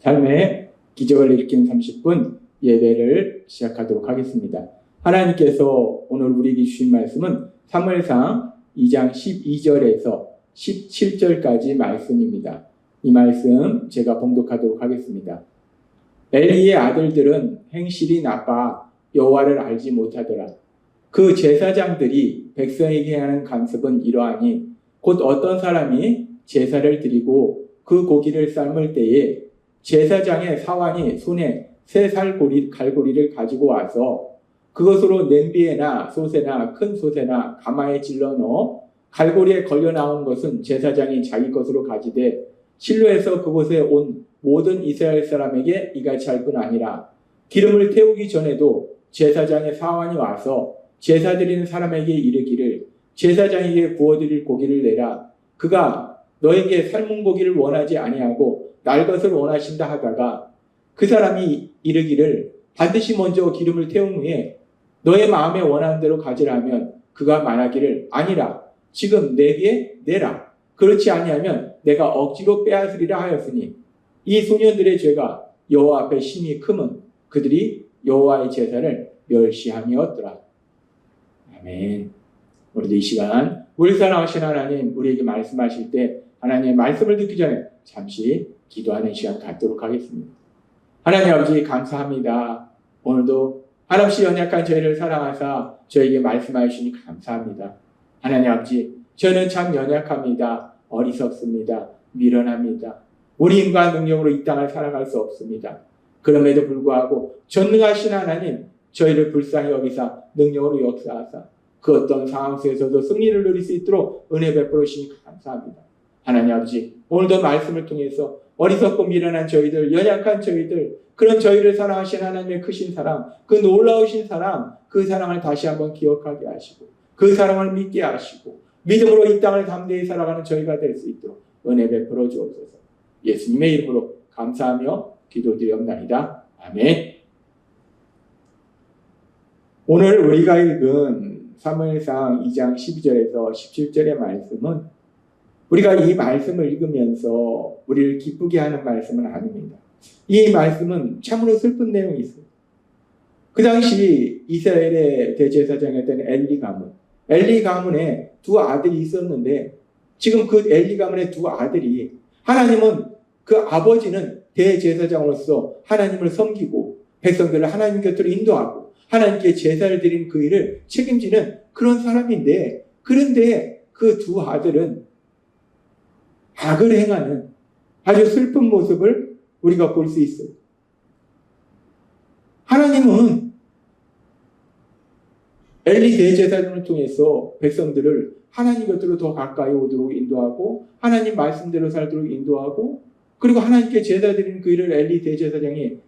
삶의 기적을 일으킨 30분 예배를 시작하도록 하겠습니다. 하나님께서 오늘 우리에게 주신 말씀은 사무엘상 2장 12절에서 17절까지 말씀입니다. 이 말씀 제가 봉독하도록 하겠습니다. 엘리의 아들들은 행실이 나빠 여호와를 알지 못하더라. 그 제사장들이 백성에게 하는 간섭은 이러하니 곧 어떤 사람이 제사를 드리고 그 고기를 삶을 때에 제사장의 사환이 손에 새 갈고리를 가지고 와서 그것으로 냄비에나 솥에나 큰 솥에나 가마에 질러 넣어 갈고리에 걸려 나온 것은 제사장이 자기 것으로 가지되 실로에서 그곳에 온 모든 이스라엘 사람에게 이같이 할 뿐 아니라 기름을 태우기 전에도 제사장의 사환이 와서 제사 드리는 사람에게 이르기를 제사장에게 구워드릴 고기를 내라. 그가 너에게 삶은 고기를 원하지 아니하고 날 것을 원하신다 하다가 그 사람이 이르기를 반드시 먼저 기름을 태운 후에 너의 마음에 원하는 대로 가지라면 그가 말하기를 아니라 지금 내게 내라. 그렇지 아니하면 내가 억지로 빼앗으리라 하였으니 이 소년들의 죄가 여호와 앞에 심히 크면 그들이 여호와의 제사를 멸시함이었더라. 아멘. 우리도 이 시간 우리 사랑하신 하나님 우리에게 말씀하실 때 하나님의 말씀을 듣기 전에 잠시 기도하는 시간 갖도록 하겠습니다. 하나님 아버지 감사합니다. 오늘도 한없이 연약한 저희를 사랑하사 저에게 말씀하시니 감사합니다. 하나님 아버지 저는 참 연약합니다. 어리석습니다. 미련합니다. 우리 인간 능력으로 이 땅을 살아갈 수 없습니다. 그럼에도 불구하고 전능하신 하나님 저희를 불쌍히 여기사 능력으로 역사하사 그 어떤 상황 속에서도 승리를 누릴 수 있도록 은혜 베풀어 주시니 감사합니다. 하나님 아버지 오늘도 말씀을 통해서 어리석고 미련한 저희들 연약한 저희들 그런 저희를 사랑하신 하나님의 크신 사랑 그 놀라우신 사랑 그 사랑을 다시 한번 기억하게 하시고 그 사랑을 믿게 하시고 믿음으로 이 땅을 담대히 살아가는 저희가 될 수 있도록 은혜 베풀어 주옵소서. 예수님의 이름으로 감사하며 기도드리옵나이다. 아멘. 오늘 우리가 읽은 사무엘상 2장 12절에서 17절의 말씀은 우리가 이 말씀을 읽으면서 우리를 기쁘게 하는 말씀은 아닙니다. 이 말씀은 참으로 슬픈 내용이 있어요. 그 당시 이스라엘의 대제사장이었던 엘리 가문에 두 아들이 있었는데 지금 그 엘리 가문의 두 아들이 하나님은 그 아버지는 대제사장으로서 하나님을 섬기고 백성들을 하나님 곁으로 인도하고 하나님께 제사를 드리는 그 일을 책임지는 그런 사람인데 그런데 그 두 아들은 악을 행하는 아주 슬픈 모습을 우리가 볼 수 있어요. 하나님은 엘리 대제사장을 통해서 백성들을 하나님 곁으로 더 가까이 오도록 인도하고 하나님 말씀대로 살도록 인도하고 그리고 하나님께 제사 드리는 그 일을 엘리 대제사장이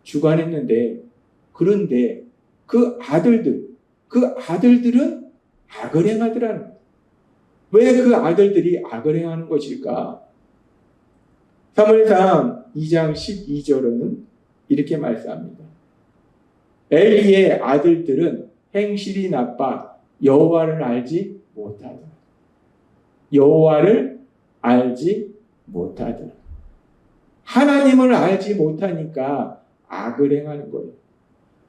주관했는데 그런데 그 아들들은 악을 행하더라는 거예요. 왜 그 아들들이 악을 행하는 것일까? 사무엘상 2장 12절은 이렇게 말씀합니다. 엘리의 아들들은 행실이 나빠 여호와를 알지 못하더라. 여호와를 알지 못하더라. 하나님을 알지 못하니까 악을 행하는 거예요.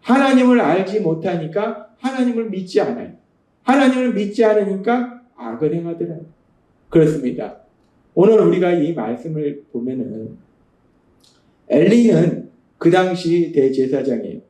하나님을 알지 못하니까 하나님을 믿지 않아요. 하나님을 믿지 않으니까 악을 행하더라. 그렇습니다. 오늘 우리가 이 말씀을 보면은 엘리는 그 당시 대제사장이에요.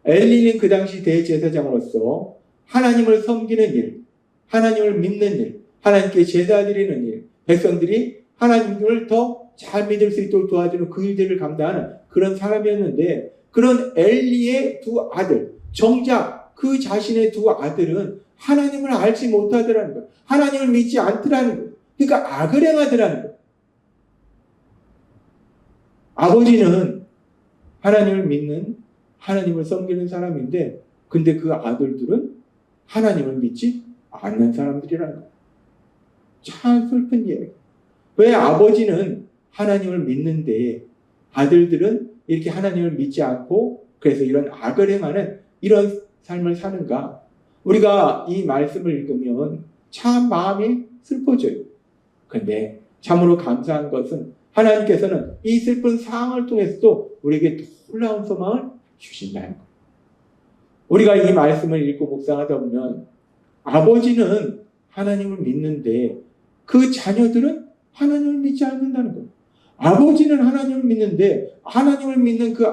엘리는 그 당시 대제사장으로서 하나님을 섬기는 일, 하나님을 믿는 일, 하나님께 제사 드리는 일, 백성들이 하나님을 더 잘 믿을 수 있도록 도와주는 그 일들을 감당하는 그런 사람이었는데 그런 엘리의 두 아들, 정작 그 자신의 두 아들은 하나님을 알지 못하더라는 거예요. 하나님을 믿지 않더라는 거예요. 그러니까 악을 행하더라는 거예요. 아버지는 하나님을 믿는 하나님을 섬기는 사람인데 근데 그 아들들은 하나님을 믿지 않는 사람들이라는 거예요. 참 슬픈 이야기. 왜 아버지는 하나님을 믿는데 아들들은 이렇게 하나님을 믿지 않고 그래서 이런 악을 행하는 이런 삶을 사는가? 우리가 이 말씀을 읽으면 참 마음이 슬퍼져요. 그런데 참으로 감사한 것은 하나님께서는 이 슬픈 상황을 통해서도 우리에게 놀라운 소망을 주신다는 거예요. 우리가 이 말씀을 읽고 묵상하다 보면 아버지는 하나님을 믿는데 그 자녀들은 하나님을 믿지 않는다는 거예요. 아버지는 하나님을 믿는데 하나님을 믿는 그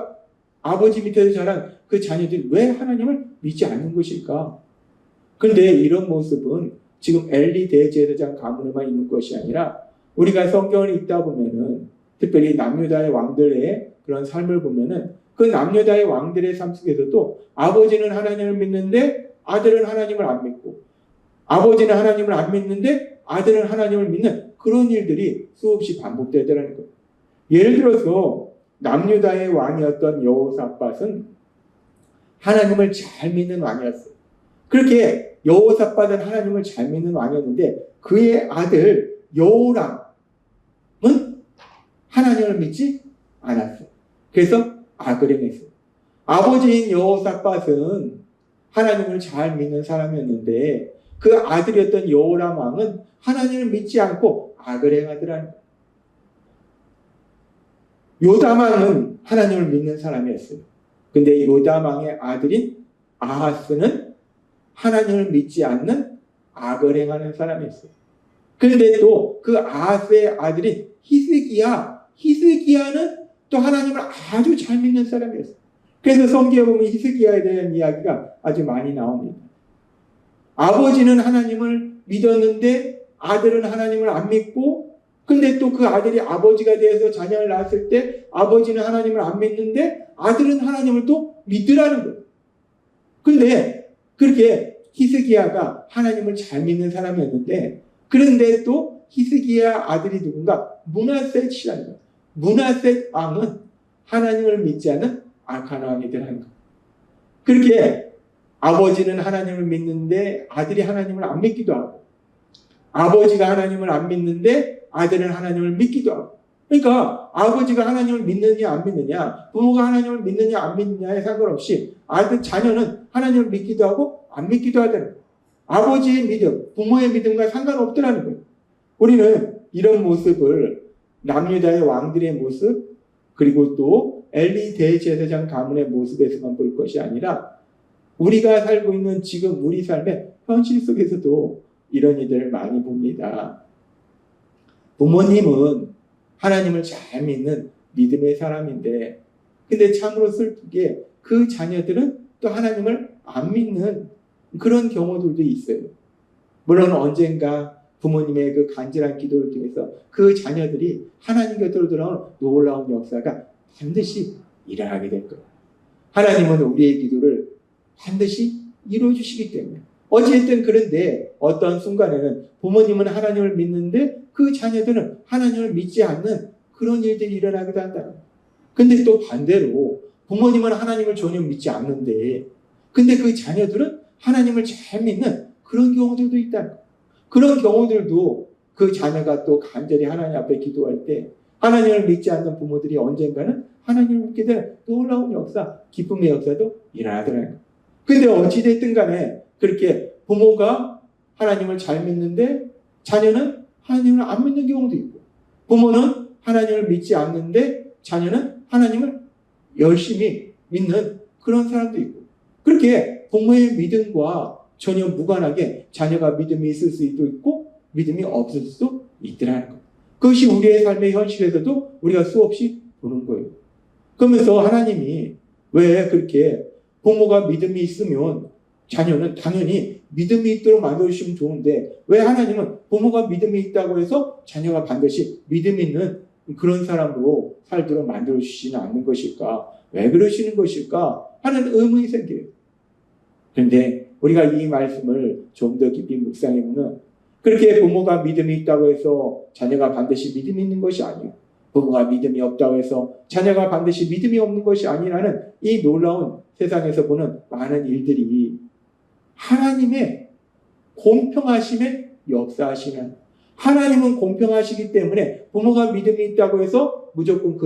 아버지 밑에서 자란 그 자녀들이 왜 하나님을 믿지 않는 것일까? 그런데 이런 모습은 지금 엘리 대제사장 가문에만 있는 것이 아니라 우리가 성경을 읽다 보면은 특별히 남유다의 왕들의 그런 삶을 보면은 그 남유다의 왕들의 삶 속에서도 아버지는 하나님을 믿는데 아들은 하나님을 안 믿고 아버지는 하나님을 안 믿는데 아들은 하나님을 믿는 그런 일들이 수없이 반복되더라는 거예요. 예를 들어서 남유다의 왕이었던 여호사밧은 하나님을 잘 믿는 왕이었어요. 그렇게 여호사밧은 하나님을 잘 믿는 왕이었는데 그의 아들 여호람은 하나님을 믿지 않았어요. 그래서 악을 행했어요. 아버지인 여호사밧은 하나님을 잘 믿는 사람이었는데 그 아들이었던 여호람 왕은 하나님을 믿지 않고 악을 행하더라는 거예요. 요담 왕은 하나님을 믿는 사람이었어요. 근데 요담 왕의 아들인 아하스는 하나님을 믿지 않는 악을 행하는 사람이었어요. 그런데 또 그 아하스의 아들인 히스기야는 또 하나님을 아주 잘 믿는 사람이었어요. 그래서 성경에 보면 히스기야에 대한 이야기가 아주 많이 나옵니다. 아버지는 하나님을 믿었는데 아들은 하나님을 안 믿고, 근데 또 그 아들이 아버지가 되어서 자녀를 낳았을 때 아버지는 하나님을 안 믿는데 아들은 하나님을 또 믿으라는 거예요. 근데 그렇게 히스기야가 하나님을 잘 믿는 사람이었는데, 그런데 또 히스기야 아들이 누군가 므낫셋이라는 거예요. 므낫셋 왕은 하나님을 믿지 않는 악한 왕이더라는 거예요. 그렇게 아버지는 하나님을 믿는데 아들이 하나님을 안 믿기도 하고, 아버지가 하나님을 안 믿는데 아들은 하나님을 믿기도 하고, 그러니까 아버지가 하나님을 믿느냐 안 믿느냐, 부모가 하나님을 믿느냐 안 믿느냐에 상관없이 자녀는 하나님을 믿기도 하고 안 믿기도 하다는 거예요. 아버지의 믿음, 부모의 믿음과 상관없더라는 거예요. 우리는 이런 모습을 남유다의 왕들의 모습, 그리고 또 엘리 대제사장 가문의 모습에서만 볼 것이 아니라 우리가 살고 있는 지금 우리 삶의 현실 속에서도 이런 일들을 많이 봅니다. 부모님은 하나님을 잘 믿는 믿음의 사람인데, 근데 참으로 슬프게 그 자녀들은 또 하나님을 안 믿는 그런 경우들도 있어요. 물론 언젠가 부모님의 그 간절한 기도를 통해서 그 자녀들이 하나님 곁으로 돌아오는 놀라운 역사가 반드시 일어나게 될 거예요. 하나님은 우리의 기도를 반드시 이루어주시기 때문에. 어쨌든 그런데 어떤 순간에는 부모님은 하나님을 믿는데 그 자녀들은 하나님을 믿지 않는 그런 일들이 일어나기도 한다. 근데 또 반대로 부모님은 하나님을 전혀 믿지 않는데 근데 그 자녀들은 하나님을 잘 믿는 그런 경우들도 있다. 그런 경우들도 그 자녀가 또 간절히 하나님 앞에 기도할 때 하나님을 믿지 않는 부모들이 언젠가는 하나님을 믿게 되는 놀라운 역사, 기쁨의 역사도 일어나더라고요. 근데 어찌됐든 간에 그렇게 부모가 하나님을 잘 믿는데 자녀는 하나님을 안 믿는 경우도 있고, 부모는 하나님을 믿지 않는데 자녀는 하나님을 열심히 믿는 그런 사람도 있고, 그렇게 부모의 믿음과 전혀 무관하게 자녀가 믿음이 있을 수도 있고 믿음이 없을 수도 있더라는 거예요. 그것이 우리의 삶의 현실에서도 우리가 수없이 보는 거예요. 그러면서 하나님이 왜 그렇게 부모가 믿음이 있으면 자녀는 당연히 믿음이 있도록 만들어주시면 좋은데 왜 하나님은 부모가 믿음이 있다고 해서 자녀가 반드시 믿음 있는 그런 사람으로 살도록 만들어주시지는 않는 것일까? 왜 그러시는 것일까? 하는 의문이 생겨요. 그런데 우리가 이 말씀을 좀 더 깊이 묵상해보면 그렇게 부모가 믿음이 있다고 해서 자녀가 반드시 믿음이 있는 것이 아니에요. 부모가 믿음이 없다고 해서 자녀가 반드시 믿음이 없는 것이 아니라는 이 놀라운 세상에서 보는 많은 일들이 하나님의 공평하심에 역사하시는, 하나님은 공평하시기 때문에 부모가 믿음이 있다고 해서 무조건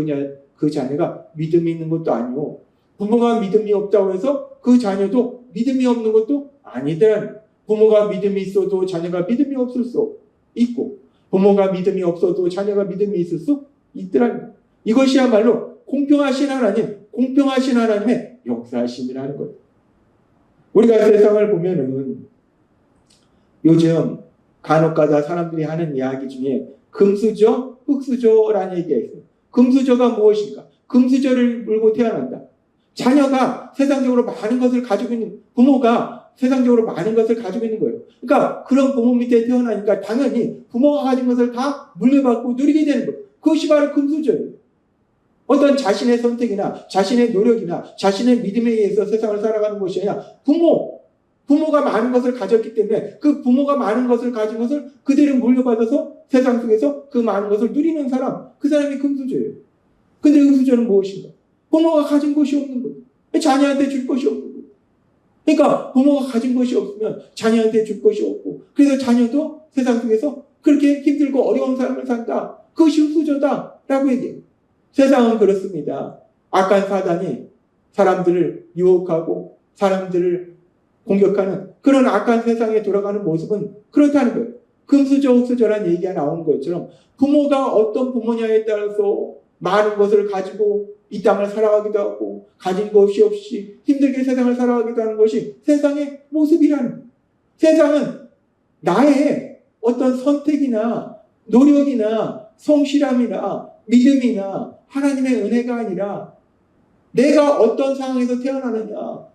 그 자녀가 믿음이 있는 것도 아니고, 부모가 믿음이 없다고 해서 그 자녀도 믿음이 없는 것도 아니다. 부모가 믿음이 있어도 자녀가 믿음이 없을 수 있고, 부모가 믿음이 없어도 자녀가 믿음이 있을 수 있더라는 거예요. 이것이야말로 공평하신 하나님, 공평하신 하나님의 역사심이라는 거예요. 우리가 세상을 보면은 요즘 간혹가다 사람들이 하는 이야기 중에 금수저, 흙수저라는 얘기가 있어요. 금수저가 무엇인가? 금수저를 물고 태어난다. 자녀가 세상적으로 많은 것을 가지고 있는, 부모가 세상적으로 많은 것을 가지고 있는 거예요. 그러니까 그런 부모 밑에 태어나니까 당연히 부모가 가진 것을 다 물려받고 누리게 되는 거예요. 그것이 바로 금수저예요. 어떤 자신의 선택이나 자신의 노력이나 자신의 믿음에 의해서 세상을 살아가는 것이 아니라 부모가 많은 것을 가졌기 때문에 그 부모가 많은 것을 가진 것을 그대로 물려받아서 세상 속에서 그 많은 것을 누리는 사람, 그 사람이 금수저예요. 근데 금수저는 무엇인가? 부모가 가진 것이 없는 거예요. 자녀한테 줄 것이 없는 거예요. 그러니까 부모가 가진 것이 없으면 자녀한테 줄 것이 없고, 그래서 자녀도 세상 속에서 그렇게 힘들고 어려운 삶을 산다. 그것이 금수저다라고 얘기해요. 세상은 그렇습니다. 악한 사단이 사람들을 유혹하고 사람들을 공격하는 그런 악한 세상에 돌아가는 모습은 그렇다는 거예요. 금수저, 흙수저라는 얘기가 나오는 것처럼 부모가 어떤 부모냐에 따라서 많은 것을 가지고 이 땅을 살아가기도 하고 가진 것이 없이 힘들게 세상을 살아가기도 하는 것이 세상의 모습이라는 거예요. 세상은 나의 어떤 선택이나 노력이나 성실함이나 믿음이나 하나님의 은혜가 아니라 내가 어떤 상황에서 태어나느냐,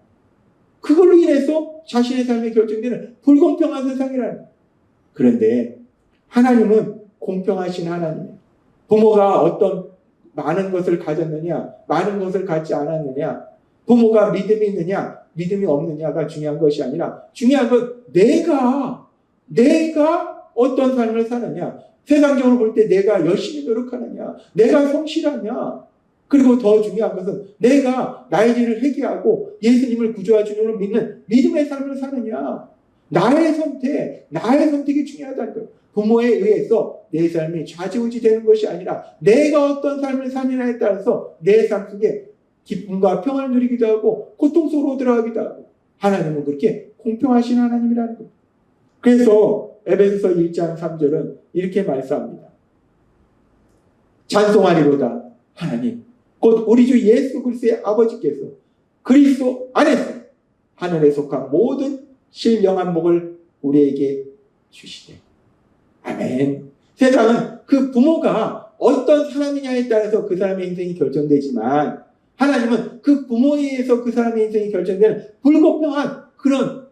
그걸로 인해서 자신의 삶이 결정되는 불공평한 세상이라는 거예요. 그런데 하나님은 공평하신 하나님이에요. 부모가 어떤 많은 것을 가졌느냐, 많은 것을 갖지 않았느냐, 부모가 믿음이 있느냐, 믿음이 없느냐가 중요한 것이 아니라 중요한 건 내가 어떤 삶을 사느냐, 세상적으로 볼 때 내가 열심히 노력하느냐, 내가 성실하냐, 그리고 더 중요한 것은 내가 나의 죄를 회개하고 예수님을 구주와 주님으로 믿는 믿음의 삶을 사느냐, 나의 선택이 중요하다는 거예요. 부모에 의해서 내 삶이 좌지우지 되는 것이 아니라 내가 어떤 삶을 사느냐에 따라서 내 삶 속에 기쁨과 평안을 누리기도 하고 고통 속으로 들어가기도 하고, 하나님은 그렇게 공평하신 하나님이라는 거예요. 그래서 에베소서 1장 3절은 이렇게 말씀합니다. 찬송하리로다 하나님 곧 우리 주 예수 그리스도의 아버지께서 그리스도 안에서 하늘에 속한 모든 신령한 복을 우리에게 주시되. 아멘. 세상은 그 부모가 어떤 사람이냐에 따라서 그 사람의 인생이 결정되지만 하나님은 그 부모에 의해서 그 사람의 인생이 결정되는 불공평한 그런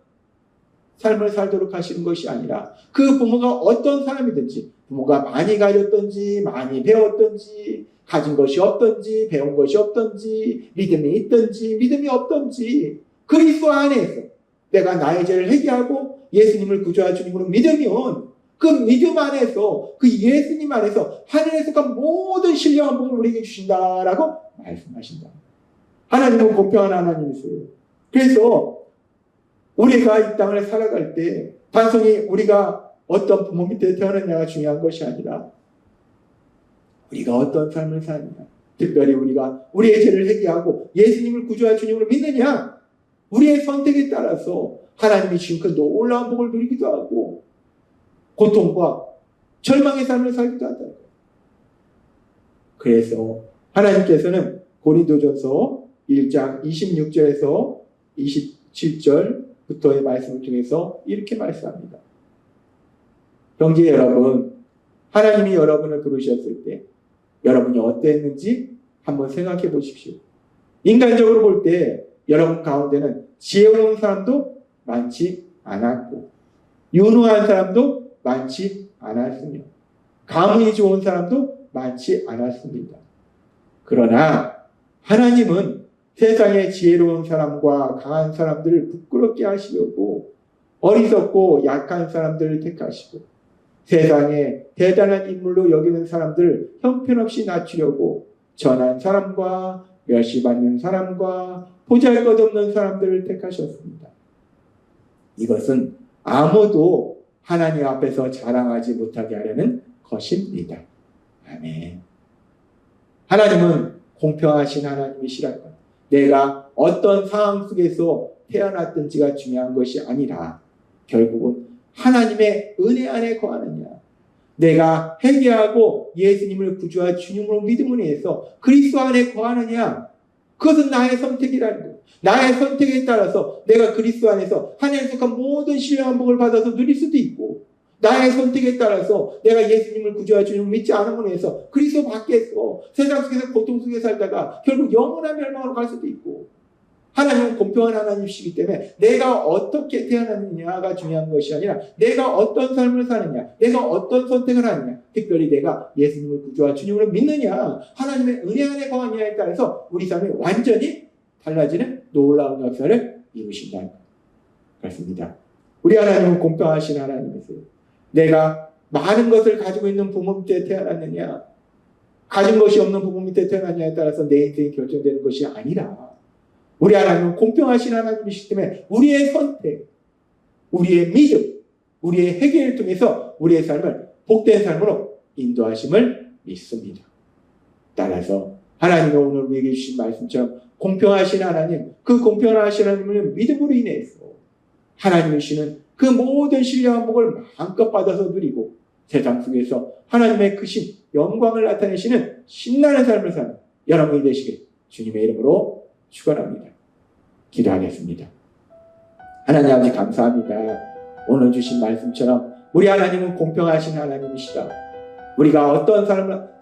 삶을 살도록 하시는 것이 아니라 그 부모가 어떤 사람이든지, 부모가 많이 가졌든지 많이 배웠든지 가진 것이 없든지 배운 것이 없든지 믿음이 있든지 믿음이 없든지 그리스도 안에서 내가 나의 죄를 회개하고 예수님을 구주와 주님으로 믿으면 그 믿음 안에서, 그 예수님 안에서 하늘에 속한 모든 신령한 복을 우리에게 주신다라고 말씀하신다. 하나님은 공평한 하나님이세요. 그래서 우리가 이 땅을 살아갈 때 단순히 우리가 어떤 부모 밑에 태어났냐가 중요한 것이 아니라 우리가 어떤 삶을 사느냐, 특별히 우리가 우리의 죄를 회개하고 예수님을 구주와 주님으로 믿느냐, 우리의 선택에 따라서 하나님이 주신 그 놀라운 복을 누리기도 하고 고통과 절망의 삶을 살기도 한다. 그래서 하나님께서는 고린도전서 1장 26절에서 27절부터의 말씀을 통해서 이렇게 말씀합니다. 형제 여러분, 하나님이 여러분을 부르셨을 때 여러분이 어땠는지 한번 생각해 보십시오. 인간적으로 볼 때 여러분 가운데는 지혜로운 사람도 많지 않았고 유능한 사람도 많지 않았으며 가문이 좋은 사람도 많지 않았습니다. 그러나 하나님은 세상의 지혜로운 사람과 강한 사람들을 부끄럽게 하시려고 어리석고 약한 사람들을 택하시고 세상에 대단한 인물로 여기는 사람들을 형편없이 낮추려고 전한 사람과 멸시받는 사람과 보잘것없는 사람들을 택하셨습니다. 이것은 아무도 하나님 앞에서 자랑하지 못하게 하려는 것입니다. 아멘. 하나님은 공평하신 하나님이시라는 것. 내가 어떤 상황 속에서 태어났든지가 중요한 것이 아니라 결국은 하나님의 은혜 안에 거하느냐, 내가 회개하고 예수님을 구주와 주님으로 믿음으로 인해서 그리스도 안에 거하느냐, 그것은 나의 선택이라는 거예요. 나의 선택에 따라서 내가 그리스도 안에서 하나님의 속한 모든 신령한 복을 받아서 누릴 수도 있고, 나의 선택에 따라서 내가 예수님을 구주와 주님을 믿지 않음으로 해서 그리스도 밖에서 세상 속에서 고통 속에 살다가 결국 영원한 멸망으로 갈 수도 있고, 하나님은 공평한 하나님이시기 때문에 내가 어떻게 태어났느냐가 중요한 것이 아니라 내가 어떤 삶을 사느냐, 내가 어떤 선택을 하느냐, 특별히 내가 예수님을 구주와 주님으로 믿느냐, 하나님의 은혜 안에 거하느냐에 따라서 우리 삶이 완전히 달라지는 놀라운 역사를 이루신다는 것입니다. 우리 하나님은 공평하신 하나님이세요. 내가 많은 것을 가지고 있는 부모 밑에 태어났느냐, 가진 것이 없는 부모 밑에 태어났느냐에 따라서 내 인생이 결정되는 것이 아니라, 우리 하나님은 공평하신 하나님이시기 때문에 우리의 선택, 우리의 믿음, 우리의 회개를 통해서 우리의 삶을 복된 삶으로 인도하심을 믿습니다. 따라서 하나님이 오늘 우리에게 주신 말씀처럼 공평하신 하나님, 그 공평하신 하나님을 믿음으로 인해서 하나님이 주시는 그 모든 신령한 복을 마음껏 받아서 누리고 세상 속에서 하나님의 크신 영광을 나타내시는 신나는 삶을 사는 여러분이 되시길 주님의 이름으로 축원합니다. 기도하겠습니다. 하나님 아버지 감사합니다. 오늘 주신 말씀처럼 우리 하나님은 공평하신 하나님이시다. 우리가 어떤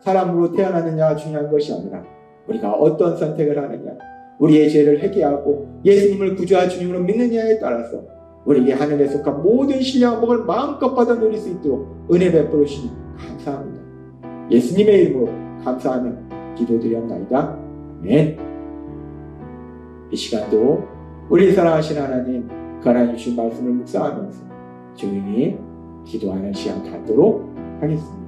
사람으로 태어나느냐가 중요한 것이 아니라 우리가 어떤 선택을 하느냐, 우리의 죄를 회개하고 예수님을 구주와 주님으로 믿느냐에 따라서 우리에게 하늘에 속한 모든 신령한 복을 마음껏 받아 누릴 수 있도록 은혜 베풀어 주시니 감사합니다. 예수님의 이름으로 감사하며 기도드렸나이다. 아멘. 이 시간도 우리 사랑하신 하나님, 그 하나님 주신 말씀을 묵상하면서 조용히 기도하는 시간 갖도록 하겠습니다.